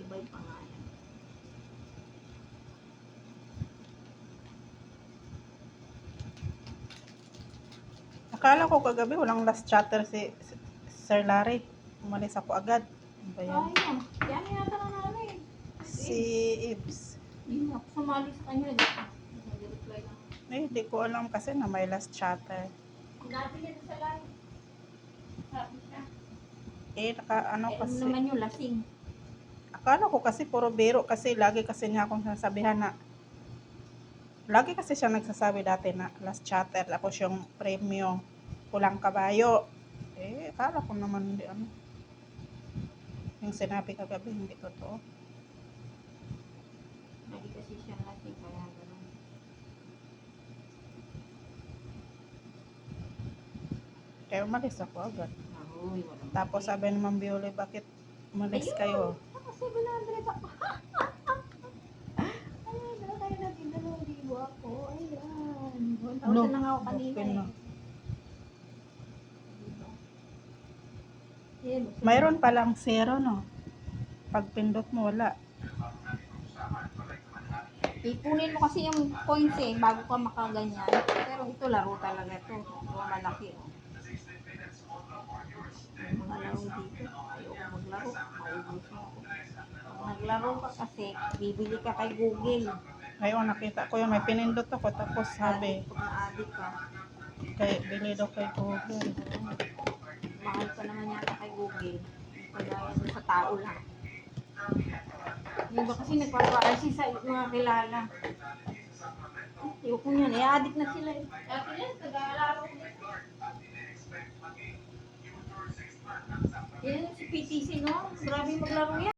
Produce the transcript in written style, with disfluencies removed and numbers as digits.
ba yung pangalan? Akala ko kagabi walang last chatter si Sir Larry. Umalis ako agad. Ano ba yan? Ay, yan yata na namin. Si Ibs. Yun ako sumali sa kanya. Nag-reply lang. Hindi ko alam kasi na may last chatter. Dati niya sa live. Sabi siya. Ano kasi. naman yung lasing. Akala ko kasi puro biro kasi lagi kasi niya akong sinasabihan na lagi kasi siya nagsasabi dati na last chatter tapos yung premium pulang kabayo. Akala ko naman hindi ano. Yung sinabi kagabi hindi totoo. Lagi kasi siya lasing kaya gano'n. Kaya umalis ako agad. Uy, walang Tapos sabi ni Ma'am Biole, bakit umalis kayo? Kasi 700 ako. Ayun, kaya natin 2,000 ako. Ayan. 1,000 na nga ako kanina okay na. Ayan, Mayroon palang 0 no? Pag pindot mo wala. ipunin mo kasi yung points bago ka makaganyan. Pero ito laro talaga to. Ito malaki. Yung mga laro dito. Ayoko maglaro. Maubusin ako. Pag naglaro ka kasi, bibili ka kay Google. Ngayon nakita ko yun, may pinindot ako tapos sabi, Pag na-addict ka, bili daw kay Google. mahal pa naman yata kay Google. Kagaya doon sa tao lang. Yung iba kasi nagpapa-RC sa mga kilala. Ayoko yan. Addict na sila eh. Dati yan, nag-aalaro ko dito. Yan si PTC no? Grabe maglaro yan.